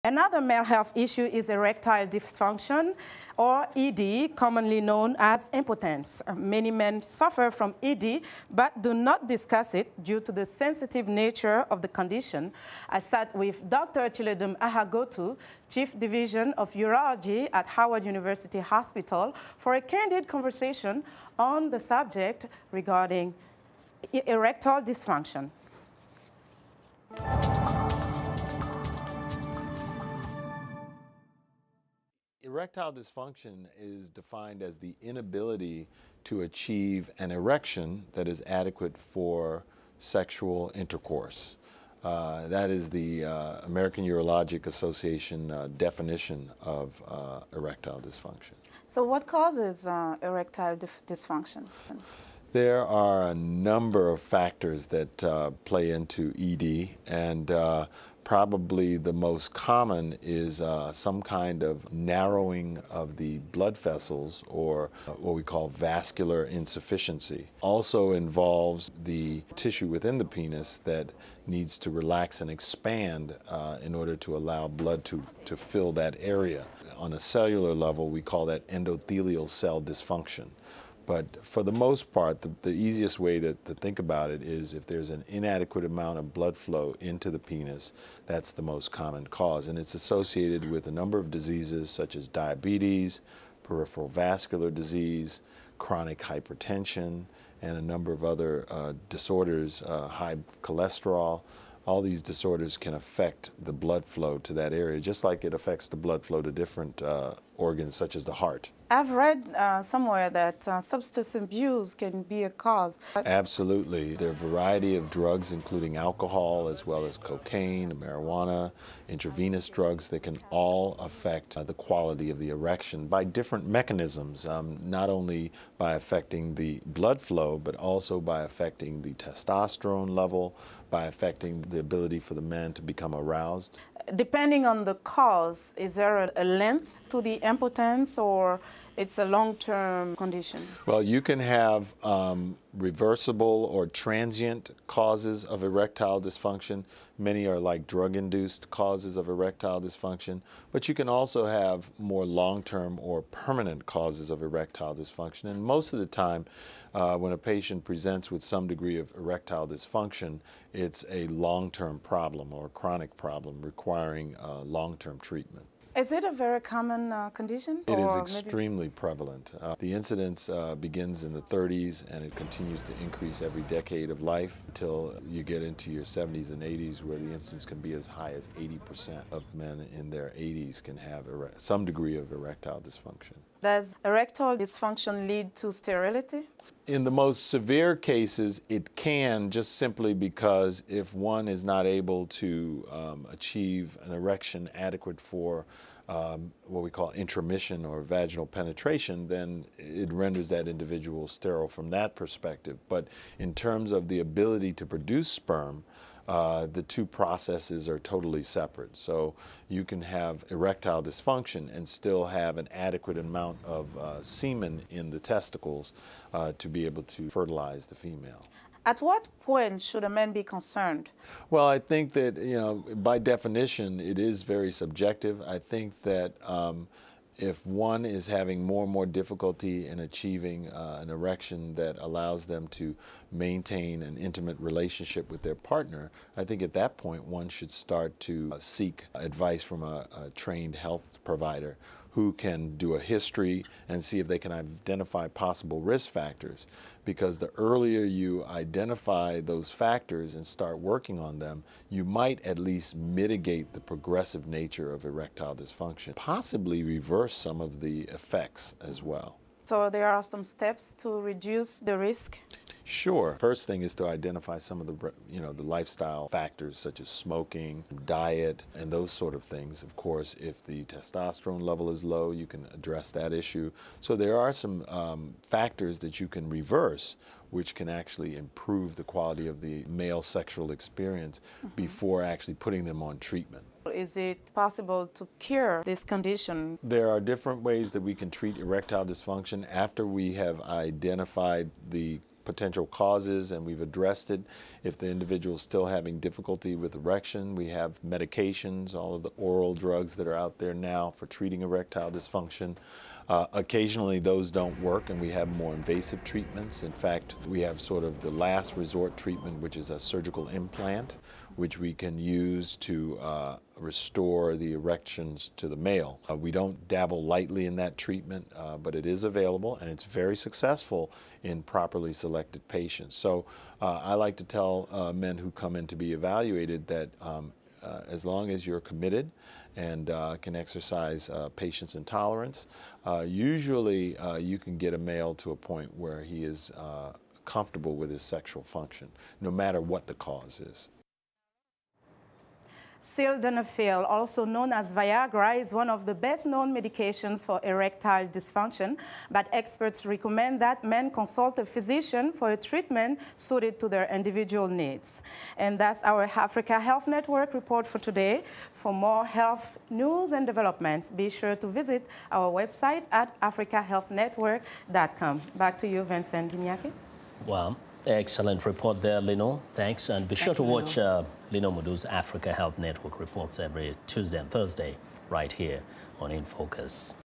Another male health issue is erectile dysfunction, or ED, commonly known as impotence. Many men suffer from ED, but do not discuss it due to the sensitive nature of the condition. I sat with Dr. Chilecium Ahaghotu, Chief Division of Urology at Howard University Hospital, for a candid conversation on the subject regarding erectile dysfunction. Erectile dysfunction is defined as the inability to achieve an erection that is adequate for sexual intercourse. That is the American Urologic Association definition of erectile dysfunction. So what causes erectile dysfunction? There are a number of factors that play into ED, and probably the most common is some kind of narrowing of the blood vessels, or what we call vascular insufficiency. Also involves the tissue within the penis that needs to relax and expand in order to allow blood to fill that area. On a cellular level, we call that endothelial cell dysfunction. But for the most part, the easiest way to think about it is if there's an inadequate amount of blood flow into the penis, that's the most common cause. And it's associated with a number of diseases such as diabetes, peripheral vascular disease, chronic hypertension, and a number of other disorders, high cholesterol. All these disorders can affect the blood flow to that area, just like it affects the blood flow to different organs such as the heart. I've read somewhere that substance abuse can be a cause. Absolutely. There are a variety of drugs, including alcohol, as well as cocaine, marijuana, intravenous drugs that can all affect the quality of the erection by different mechanisms, not only by affecting the blood flow, but also by affecting the testosterone level, by affecting the ability for the men to become aroused. Depending on the cause, is there a length to the impotence, or it's a long-term condition? Well, you can have reversible or transient causes of erectile dysfunction. Many are like drug-induced causes of erectile dysfunction, but you can also have more long-term or permanent causes of erectile dysfunction. And most of the time, when a patient presents with some degree of erectile dysfunction, it's a long-term problem or a chronic problem requiring long-term treatment. Is it a very common condition? It is extremely prevalent. The incidence begins in the 30s, and it continues to increase every decade of life until you get into your 70s and 80s, where the incidence can be as high as 80% of men in their 80s can have some degree of erectile dysfunction. Does erectile dysfunction lead to sterility? In the most severe cases, it can, just simply because if one is not able to achieve an erection adequate for what we call intromission or vaginal penetration, then it renders that individual sterile from that perspective. But in terms of the ability to produce sperm, the two processes are totally separate. So you can have erectile dysfunction and still have an adequate amount of semen in the testicles to be able to fertilize the female. At what point should a man be concerned? Well, I think that, by definition, it is very subjective. I think that if one is having more and more difficulty in achieving an erection that allows them to maintain an intimate relationship with their partner, I think at that point one should start to seek advice from a trained health provider who can do a history and see if they can identify possible risk factors. Because the earlier you identify those factors and start working on them, you might at least mitigate the progressive nature of erectile dysfunction, possibly reverse some of the effects as well. So there are some steps to reduce the risk? Sure. First thing is to identify some of the, the lifestyle factors such as smoking, diet, and those sort of things. Of course, if the testosterone level is low, you can address that issue. So there are some factors that you can reverse, which can actually improve the quality of the male sexual experience before actually putting them on treatment. Is it possible to cure this condition? There are different ways that we can treat erectile dysfunction after we have identified the potential causes, and we've addressed it. If the individual is still having difficulty with erection, we have medications, all of the oral drugs that are out there now for treating erectile dysfunction. Occasionally those don't work, and we have more invasive treatments. In fact, we have sort of the last resort treatment, which is a surgical implant, which we can use to restore the erections to the male. We don't dabble lightly in that treatment, but it is available, and it's very successful in properly selected patients. So I like to tell men who come in to be evaluated that as long as you're committed and can exercise patience and tolerance, usually you can get a male to a point where he is comfortable with his sexual function, no matter what the cause is. Sildenafil, also known as Viagra, is one of the best-known medications for erectile dysfunction, but experts recommend that men consult a physician for a treatment suited to their individual needs. And that's our Africa Health Network report for today. For more health news and developments, be sure to visit our website at africahealthnetwork.com. Back to you, Vincent Dinyake. Wow. Excellent report there, Linord. Thanks. And be sure to watch Linord Moudou's Africa Health Network reports every Tuesday and Thursday right here on In Focus.